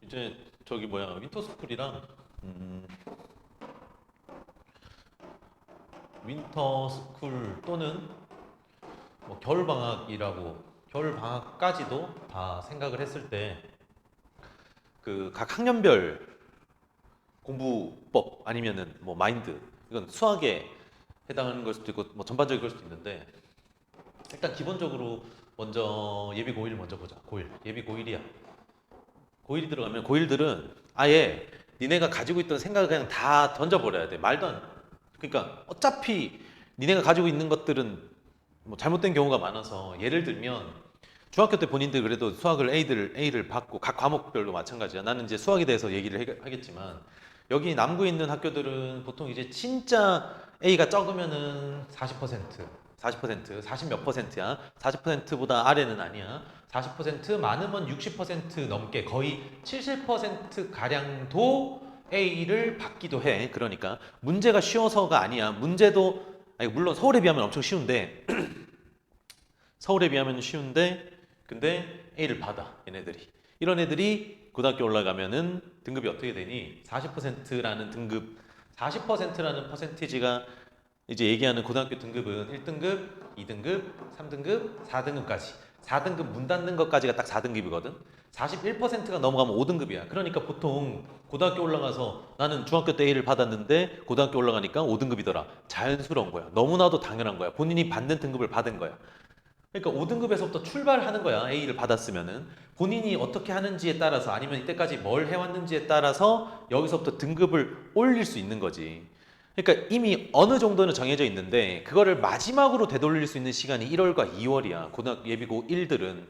이제 저기 뭐야 윈터스쿨이랑 윈터스쿨 또는 뭐 겨울방학이라고 겨울방학까지도 다 생각을 했을 때 그 각 학년별 공부법 아니면은 뭐 마인드 이건 수학에 해당하는 걸 수도 있고 뭐 전반적인 걸 수도 있는데 일단 기본적으로 먼저 예비 고1 먼저 보자. 고1 예비 고1이야. 고1이 들어가면 고1들은 아예 니네가 가지고 있던 생각을 그냥 다 던져버려야 돼. 말도 안 그러니까 어차피 니네가 가지고 있는 것들은 뭐 잘못된 경우가 많아서 예를 들면 중학교 때 본인들 그래도 수학을 A를 받고 각 과목별로 마찬가지야. 나는 이제 수학에 대해서 얘기를 하겠지만 여기 남구에 있는 학교들은 보통 이제 진짜 A가 적으면은 40%, 40 몇 퍼센트야. 40%보다 아래는 아니야. 40% 많으면 60% 넘게 거의 70% 가량도 A를 받기도 해. 그러니까 문제가 쉬워서가 아니야. 문제도 아니 물론 서울에 비하면 엄청 쉬운데 서울에 비하면 쉬운데 근데 A를 받아 얘네들이. 이런 애들이 고등학교 올라가면은 등급이 어떻게 되니? 40%라는 등급 40%라는 퍼센티지가 이제 얘기하는 고등학교 등급은 1등급, 2등급, 3등급, 4등급까지. 4등급 문 닫는 것까지가 딱 4등급이거든. 41%가 넘어가면 5등급이야. 그러니까 보통 고등학교 올라가서 나는 중학교 때 A를 받았는데 고등학교 올라가니까 5등급이더라. 자연스러운 거야. 너무나도 당연한 거야. 본인이 받는 등급을 받은 거야. 그러니까 5등급에서부터 출발하는 거야. A를 받았으면은. 본인이 어떻게 하는지에 따라서 아니면 이때까지 뭘 해왔는지에 따라서 여기서부터 등급을 올릴 수 있는 거지. 그러니까 이미 어느 정도는 정해져 있는데 그거를 마지막으로 되돌릴 수 있는 시간이 1월과 2월이야. 고등학교 예비고 1들은.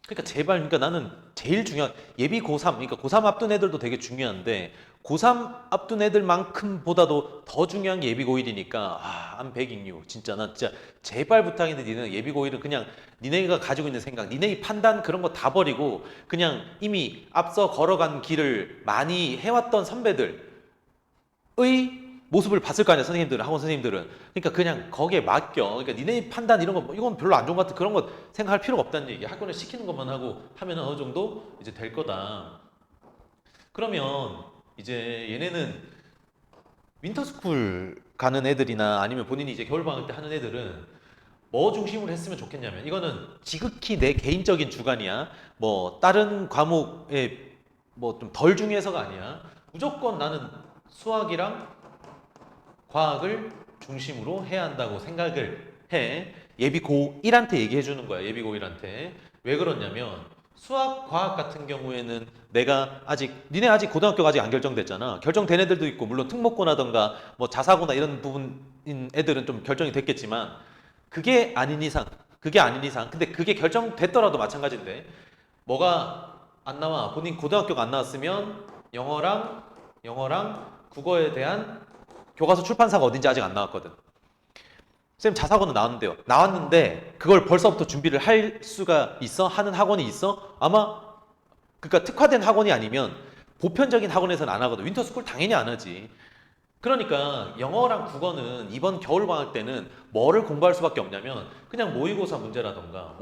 그러니까 제발 그러니까 나는 제일 중요한 예비 고3 그러니까 고3 앞둔 애들도 되게 중요한데 고3 앞둔 애들만큼 보다도 더 중요한 게 예비 고1이니까 안 백익류 진짜 나 진짜 제발 부탁인데 니는 예비 고1은 그냥 니네가 가지고 있는 생각 니네의 판단 그런 거 다 버리고 그냥 이미 앞서 걸어간 길을 많이 해왔던 선배들 의 모습을 봤을 거 아니야 선생님들은 학원 선생님들은 그러니까 그냥 거기에 맡겨 그러니까 니네 판단 이런 거뭐 이건 별로 안 좋은 것 같아 그런 거 생각할 필요가 없다는 얘기야 학원을 시키는 것만 하고 하면 어느 정도 이제 될 거다 그러면 이제 얘네는 윈터스쿨 가는 애들이나 아니면 본인이 이제 겨울방학 때 하는 애들은 뭐 중심으로 했으면 좋겠냐면 이거는 지극히 내 개인적인 주관이야 뭐 다른 과목에 뭐 좀 덜 중요해서가 아니야 무조건 나는 수학이랑 과학을 중심으로 해야 한다고 생각을 해. 예비 고1한테 얘기해 주는 거야. 예비 고1한테. 왜 그러냐면 수학, 과학 같은 경우에는 내가 아직 니네 아직 고등학교가 아직 안 결정됐잖아. 결정된 애들도 있고 물론 특목고나던가 뭐 자사고나 이런 부분인 애들은 좀 결정이 됐겠지만 그게 아닌 이상 근데 그게 결정됐더라도 마찬가지인데 뭐가 안 나와. 본인 고등학교가 안 나왔으면 영어랑 국어에 대한 교과서 출판사가 어딘지 아직 안 나왔거든. 쌤 자사고는 나왔는데요. 나왔는데 그걸 벌써부터 준비를 할 수가 있어? 하는 학원이 있어? 아마 그러니까 특화된 학원이 아니면 보편적인 학원에서는 안 하거든. 윈터스쿨 당연히 안 하지. 그러니까 영어랑 국어는 이번 겨울방학 때는 뭐를 공부할 수밖에 없냐면 그냥 모의고사 문제라던가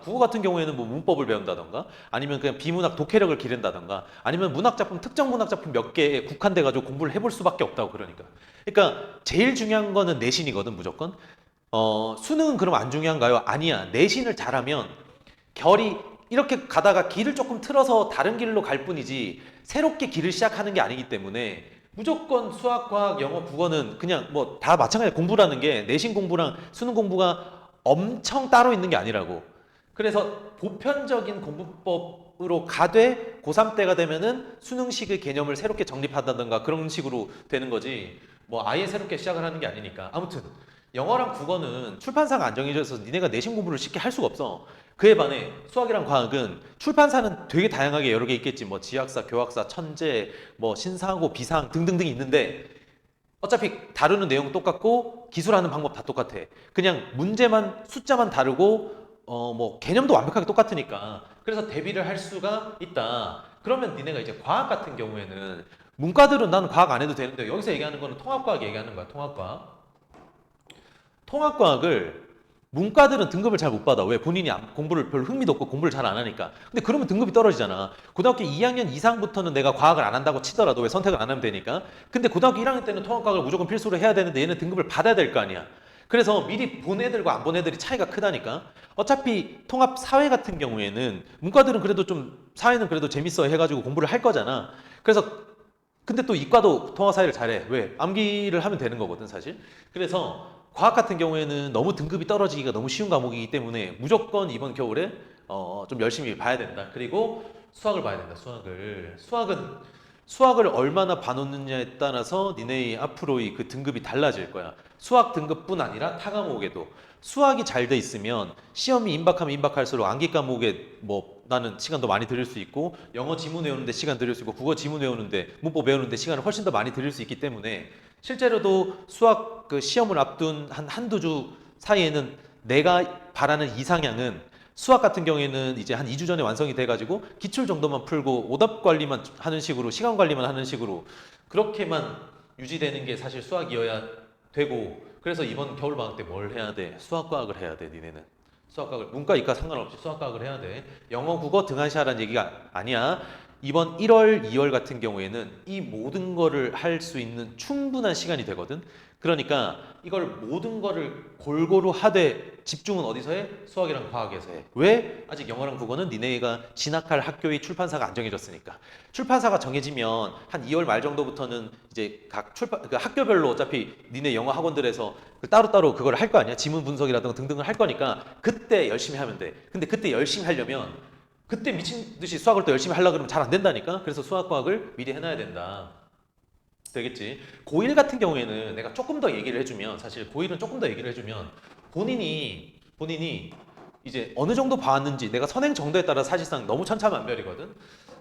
국어 같은 경우에는 뭐 문법을 배운다던가 아니면 그냥 비문학 독해력을 기른다던가 아니면 문학작품 특정 문학작품 몇 개에 국한돼 가지고 공부를 해볼 수밖에 없다고 그러니까 제일 중요한 거는 내신이거든 무조건 수능은 그럼 안 중요한가요? 아니야 내신을 잘하면 결이 이렇게 가다가 길을 조금 틀어서 다른 길로 갈 뿐이지 새롭게 길을 시작하는 게 아니기 때문에 무조건 수학, 과학, 영어, 국어는 그냥 뭐 다 마찬가지야. 공부라는 게 내신 공부랑 수능 공부가 엄청 따로 있는 게 아니라고. 그래서 보편적인 공부법으로 가되 고3 때가 되면은 수능식의 개념을 새롭게 정립한다던가 그런 식으로 되는 거지. 뭐 아예 새롭게 시작을 하는 게 아니니까. 아무튼 영어랑 국어는 출판사가 안 정해져서 니네가 내신 공부를 쉽게 할 수가 없어. 그에 반해 수학이랑 과학은 출판사는 되게 다양하게 여러 개 있겠지. 뭐 지학사, 교학사, 천재, 뭐 신사고, 비상 등등등 있는데 어차피 다루는 내용 똑같고 기술하는 방법 다 똑같아. 그냥 문제만 숫자만 다르고 뭐 개념도 완벽하게 똑같으니까. 그래서 대비를 할 수가 있다. 그러면 니네가 이제 과학 같은 경우에는 문과들은 나는 과학 안 해도 되는데 여기서 얘기하는 거는 통합과학 얘기하는 거야. 통합과학. 통합과학을 문과들은 등급을 잘 못 받아. 왜? 본인이 공부를 별로 흥미도 없고 공부를 잘 안 하니까. 근데 그러면 등급이 떨어지잖아. 고등학교 2학년 이상부터는 내가 과학을 안 한다고 치더라도 왜 선택을 안 하면 되니까. 근데 고등학교 1학년 때는 통합과학을 무조건 필수로 해야 되는데 얘는 등급을 받아야 될 거 아니야. 그래서 미리 본 애들과 안 본 애들이 차이가 크다니까. 어차피 통합 사회 같은 경우에는 문과들은 그래도 좀 사회는 그래도 재밌어 해가지고 공부를 할 거잖아. 그래서 근데 또 이과도 통합 사회를 잘해. 왜? 암기를 하면 되는 거거든 사실. 그래서 과학 같은 경우에는 너무 등급이 떨어지기가 너무 쉬운 과목이기 때문에 무조건 이번 겨울에 좀 열심히 봐야 된다. 그리고 수학을 봐야 된다. 수학을 얼마나 봐놓느냐에 따라서 니네 앞으로의 그 등급이 달라질 거야. 수학 등급뿐 아니라 타 과목에도 수학이 잘 돼 있으면 시험이 임박하면 임박할수록 암기 과목에 뭐 나는 시간도 많이 들일 수 있고 영어 지문 외우는데 시간 들일 수 있고 국어 지문 외우는데 문법 외우는데 시간을 훨씬 더 많이 들일 수 있기 때문에 실제로도 수학 그 시험을 앞둔 한두 주 사이에는 내가 바라는 이상향은 수학 같은 경우에는 이제 한 2주 전에 완성이 돼가지고 기출 정도만 풀고 오답 관리만 하는 식으로 시간 관리만 하는 식으로 그렇게만 유지되는 게 사실 수학이어야 되고 그래서 이번 겨울방학 때 뭘 해야 돼? 수학과학을 해야 돼 니네는 수학과학을 문과 이과 상관없이 수학과학을 해야 돼 영어 국어 등한시하라는 얘기가 아니야 이번 1월 2월 같은 경우에는 이 모든 거를 할 수 있는 충분한 시간이 되거든 그러니까 이걸 모든 거를 골고루 하되 집중은 어디서 해? 수학이랑 과학에서 해. 왜? 아직 영어랑 국어는 니네가 진학할 학교의 출판사가 안 정해졌으니까. 출판사가 정해지면 한 2월 말 정도부터는 이제 각 그 학교별로 어차피 니네 영어 학원들에서 따로따로 그걸 할 거 아니야? 지문 분석이라든가 등등을 할 거니까 그때 열심히 하면 돼. 근데 그때 열심히 하려면 그때 미친 듯이 수학을 또 열심히 하려고 그러면 잘 안 된다니까? 그래서 수학, 과학을 미리 해놔야 된다. 되겠지. 고1 같은 경우에는 내가 조금 더 얘기를 해주면 사실 고1은 조금 더 얘기를 해주면 본인이 이제 어느 정도 봐왔는지 내가 선행 정도에 따라 사실상 너무 천차만별이거든.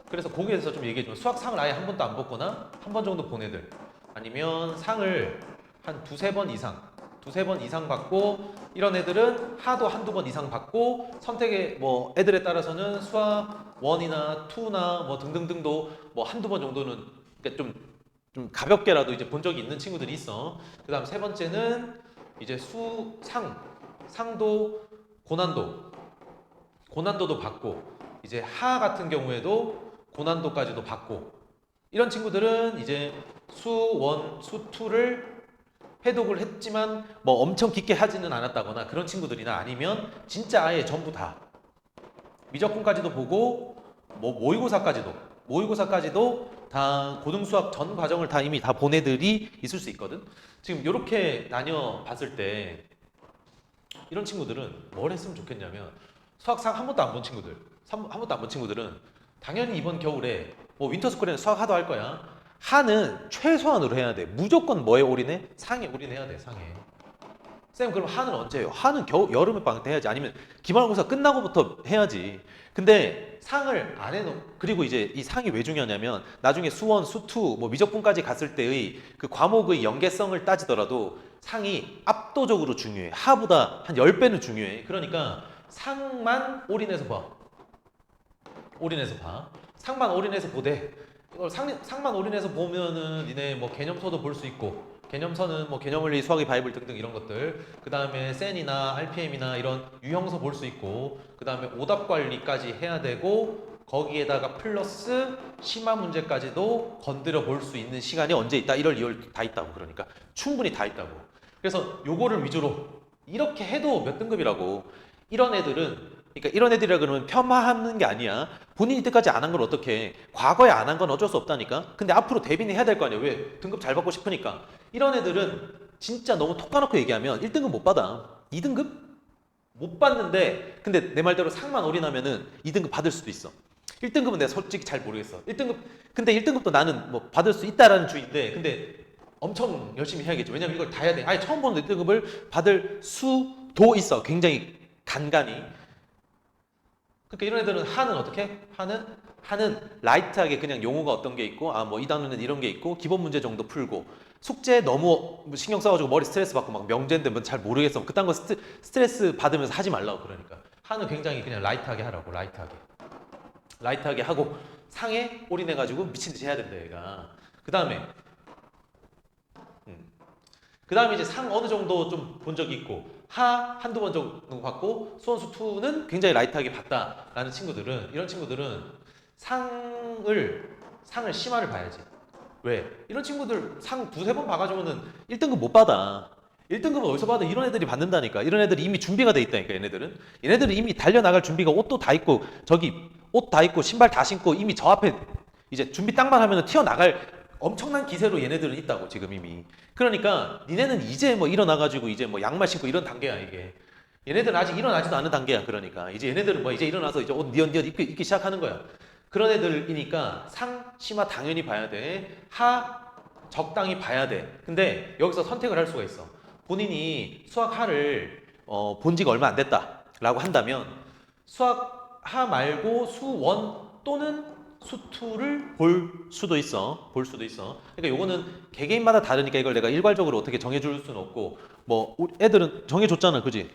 그래서 거기에 대해서 좀 얘기해주면 수학 상을 아예 한 번도 안 봤거나 한 번 정도 본 애들 아니면 상을 한 두세 번 이상 받고 이런 애들은 하도 한두 번 이상 받고 선택의 뭐 애들에 따라서는 수학 1이나 2나 뭐 등등등도 뭐 한두 번 정도는 그러니까 좀 가볍게라도 이제 본 적이 있는 친구들이 있어. 그 다음 세 번째는 이제 상도 고난도도 받고, 이제 하 같은 경우에도 고난도까지도 받고, 이런 친구들은 이제 수1, 수2를 해독을 했지만 뭐 엄청 깊게 하지는 않았다거나 그런 친구들이나 아니면 진짜 아예 전부 다 미적분까지도 보고 뭐 모의고사까지도 다 고등수학 전 과정을 다 이미 다 본 애들이 있을 수 있거든. 지금 이렇게 나뉘어 봤을 때 이런 친구들은 뭘 했으면 좋겠냐면 수학상 한 번도 안 본 친구들, 한 번도 안 본 친구들은 당연히 이번 겨울에 뭐 윈터스쿨에는 수학 하도 할 거야. 하는 최소한으로 해야 돼. 무조건 뭐에 올인해? 상에 올인해야 돼. 상에. 쌤 그럼 하는 언제 해요? 하는 여름에 방학 때 해야지. 아니면 기말고사 끝나고부터 해야지. 근데 상을 안 해놓 그리고 이제 이 상이 왜 중요하냐면 나중에 수원, 수투, 뭐 미적분까지 갔을 때의 그 과목의 연계성을 따지더라도 상이 압도적으로 중요해. 하보다 한 10배는 중요해. 그러니까 상만 올인해서 봐. 올인해서 봐. 상만 올인해서 보되 이걸 상만 올인해서 보면은 니네 뭐 개념서도 볼 수 있고 개념서는 뭐 개념원리, 수학의 바이블 등등 이런 것들 그 다음에 센이나 RPM이나 이런 유형서 볼 수 있고 그 다음에 오답 관리까지 해야 되고 거기에다가 플러스 심화 문제까지도 건드려 볼 수 있는 시간이 언제 있다? 1월, 2월 다 있다고. 그러니까 충분히 다 있다고. 그래서 요거를 위주로 이렇게 해도 몇 등급이라고. 이런 애들은 그러니까 이런 애들이라 그러면 폄하하는 게 아니야. 본인이 이때까지 안 한 걸 어떻게 과거에 안 한 건 어쩔 수 없다니까. 근데 앞으로 대비는 해야 될 거 아니야. 왜? 등급 잘 받고 싶으니까. 이런 애들은 진짜 너무 톡 까놓고 얘기하면 1등급 못 받아. 2등급? 못 받는데 근데 내 말대로 상만 올인하면은 2등급 받을 수도 있어. 1등급은 내가 솔직히 잘 모르겠어. 1등급 근데 1등급도 나는 뭐 받을 수 있다라는 주의인데 근데 엄청 열심히 해야겠죠. 왜냐면 이걸 다 해야 돼. 아예 처음 보는 1등급을 받을 수도 있어. 굉장히 간간히. 그러니까 이런 애들은 하는 어떻게? 하는 라이트하게 그냥 용어가 어떤 게 있고 아 뭐 이 단어는 이런 게 있고 기본 문제 정도 풀고 숙제 너무 신경 써가지고 머리 스트레스 받고 막 명제인데 뭐 잘 모르겠어 그딴 거 스트레스 받으면서 하지 말라고. 그러니까 하는 굉장히 그냥 라이트하게 하라고. 라이트하게 하고 상에 올인해가지고 미친 듯이 해야 된다 얘가. 그 다음에 이제 상 어느 정도 좀 본 적이 있고 하 한두 번 정도 받고 수원수 2는 굉장히 라이트하게 봤다라는 친구들은 이런 친구들은 상을 심화를 봐야지. 왜? 이런 친구들 상 두세 번 봐가지고는 1등급 못 받아. 1등급은 어디서 받아? 이런 애들이 받는다니까. 이런 애들이 이미 준비가 돼 있다니까, 얘네들은. 얘네들은 이미 달려나갈 준비가 옷도 다 입고, 저기, 옷 다 입고, 신발 다 신고, 이미 저 앞에 이제 준비 딱만 하면 튀어나갈 엄청난 기세로 얘네들은 있다고, 지금 이미. 그러니까, 니네는 이제 뭐 일어나가지고, 이제 뭐 양말 신고 이런 단계야, 이게. 얘네들은 아직 일어나지도 않은 단계야, 그러니까. 이제 얘네들은 뭐 이제 일어나서 이제 옷 니엇 입기 시작하는 거야. 그런 애들이니까 상, 심화 당연히 봐야 돼. 하, 적당히 봐야 돼. 근데 여기서 선택을 할 수가 있어. 본인이 수학 하를 본 지가 얼마 안 됐다라고 한다면 수학 하 말고 수원 또는 수2를 볼 수도 있어. 볼 수도 있어. 그러니까 요거는 개개인마다 다르니까 이걸 내가 일괄적으로 어떻게 정해줄 수는 없고 뭐 애들은 정해줬잖아, 그지?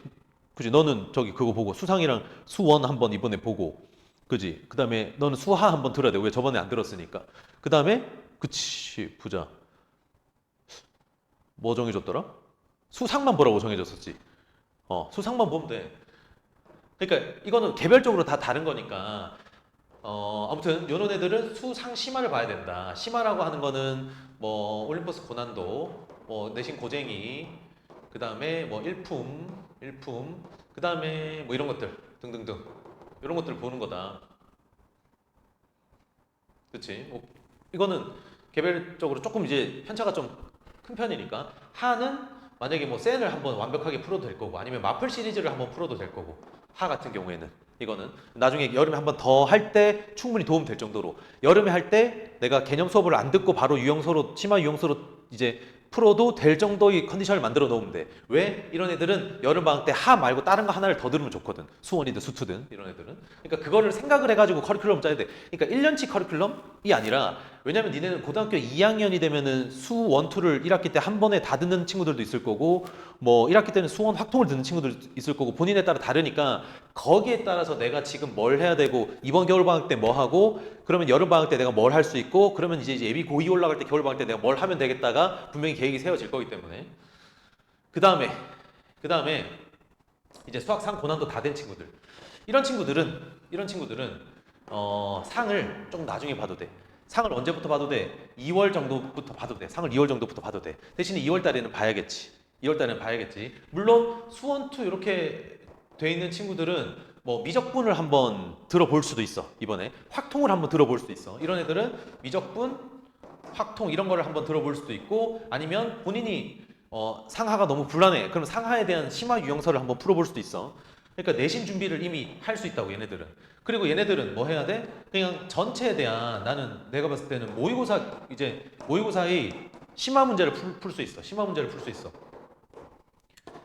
그지? 너는 저기 그거 보고 수상이랑 수원 한번 이번에 보고, 그지? 그 다음에 너는 수하 한번 들어야 돼. 왜 저번에 안 들었으니까. 그 다음에 그치 보자. 뭐 정해줬더라? 수상만 보라고 정해줬었지. 수상만 보면 돼. 그러니까 이거는 개별적으로 다 다른 거니까. 아무튼 요런 애들은 수상 심화를 봐야 된다. 심화라고 하는 거는 뭐 올림퍼스 고난도, 뭐 내신 고쟁이, 그 다음에 뭐 일품, 그 다음에 뭐 이런 것들 등등등 이런 것들을 보는 거다. 그렇지? 뭐 이거는 개별적으로 조금 이제 편차가 좀 큰 편이니까 하는 만약에 뭐 센을 한번 완벽하게 풀어도 될 거고 아니면 마플 시리즈를 한번 풀어도 될 거고 하 같은 경우에는 이거는 나중에 여름에 한번 더 할 때 충분히 도움 될 정도로 여름에 할 때 내가 개념 수업을 안 듣고 바로 유형서로 치마 유형서로 이제 풀어도 될 정도의 컨디션을 만들어 놓으면 돼. 왜? 이런 애들은 여름방학 때 하 말고 다른 거 하나를 더 들으면 좋거든. 수원이든 수투든 이런 애들은. 그러니까 그거를 생각을 해가지고 커리큘럼 짜야 돼. 그러니까 1년치 커리큘럼이 아니라 왜냐면 니네는 고등학교 2학년이 되면은 수원, 투를 1학기 때 한 번에 다 듣는 친구들도 있을 거고 뭐 1학기 때는 수원 확통을 듣는 친구들도 있을 거고 본인에 따라 다르니까 거기에 따라서 내가 지금 뭘 해야 되고 이번 겨울방학 때 뭐 하고 그러면 여름방학 때 내가 뭘 할 수 있고 그러면 이제 예비 고2 올라갈 때 겨울방학 때 내가 뭘 하면 되겠다가 분명히 계획이 세워질 거기 때문에 그 다음에 이제 수학 상 고난도 다 된 친구들 이런 친구들은 상을 좀 나중에 봐도 돼. 상을 언제부터 봐도 돼? 2월 정도부터 봐도 돼. 상을 2월 정도부터 봐도 돼. 대신에 2월 달에는 봐야겠지. 2월 달에는 봐야겠지. 물론 수원2 이렇게 돼 있는 친구들은 뭐 미적분을 한번 들어볼 수도 있어. 이번에 확통을 한번 들어볼 수도 있어. 이런 애들은 미적분, 확통 이런 거를 한번 들어볼 수도 있고 아니면 본인이 상하가 너무 불안해. 그럼 상하에 대한 심화 유형서를 한번 풀어볼 수도 있어. 그러니까 내신 준비를 이미 할 수 있다고 얘네들은. 그리고 얘네들은 뭐 해야 돼? 그냥 전체에 대한 나는 내가 봤을 때는 모의고사의 심화 문제를 풀 수 있어. 심화 문제를 풀 수 있어.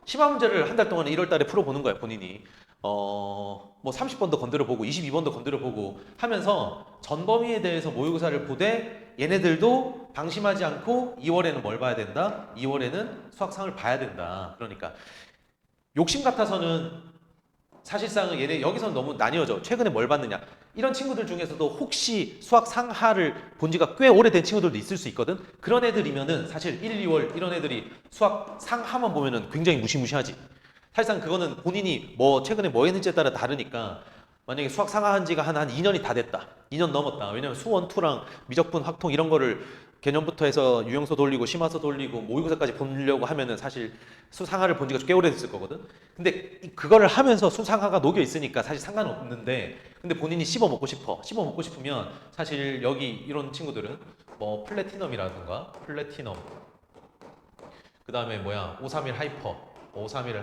심화 문제를 한 달 동안에 1월 달에 풀어보는 거야, 본인이. 뭐 30번도 건드려보고 22번도 건드려보고 하면서 전범위에 대해서 모의고사를 보되 얘네들도 방심하지 않고 2월에는 뭘 봐야 된다? 2월에는 수학상을 봐야 된다. 그러니까 욕심 같아서는 사실상은 얘네 여기서는 너무 나뉘어져. 최근에 뭘 봤느냐. 이런 친구들 중에서도 혹시 수학 상하를 본 지가 꽤 오래된 친구들도 있을 수 있거든. 그런 애들이면은 사실 1, 2월 이런 애들이 수학 상하만 보면은 굉장히 무시무시하지. 사실상 그거는 본인이 뭐 최근에 뭐 했는지에 따라 다르니까 만약에 수학 상하한 지가 한 2년이 다 됐다. 2년 넘었다. 왜냐면 수원, 투랑 미적분, 확통 이런 거를 개념부터 해서 유형서 돌리고 심화서 돌리고 모의고사까지 보려고 하면은 사실 수상하를 본 지가 꽤 오래됐을 거거든. 근데 그거를 하면서 수상하가 녹여 있으니까 사실 상관없는데 근데 본인이 씹어 먹고 싶어. 씹어 먹고 싶으면 사실 여기 이런 친구들은 뭐 플래티넘이라든가 플래티넘 그 다음에 뭐야 531 하이퍼 531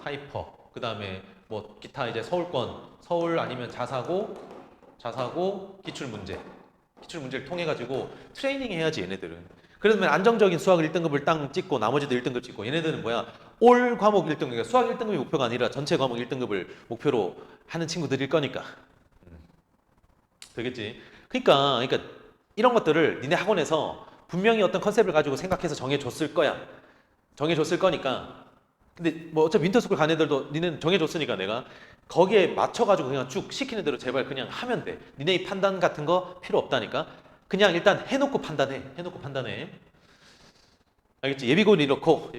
하이퍼 그 다음에 뭐 기타 이제 서울 아니면 자사고 기출문제를 통해 가지고 트레이닝 해야지 얘네들은. 그러면 안정적인 수학 1등급을 땅 찍고 나머지도 1등급 찍고 얘네들은 뭐야 올 과목 1등급 그러니까 수학 1등급이 목표가 아니라 전체 과목 1등급을 목표로 하는 친구들일 거니까 되겠지. 그러니까 이런 것들을 니네 학원에서 분명히 어떤 컨셉을 가지고 생각해서 정해줬을 거니까 근데 뭐 어차피 윈터스쿨 간 애들도 니네는 정해줬으니까 내가 거기에 맞춰가지고 그냥 쭉 시키는 대로 제발 그냥 하면 돼. 니네의 판단 같은 거 필요 없다니까. 그냥 일단 해놓고 판단해. 알겠지? 예비고는 이렇고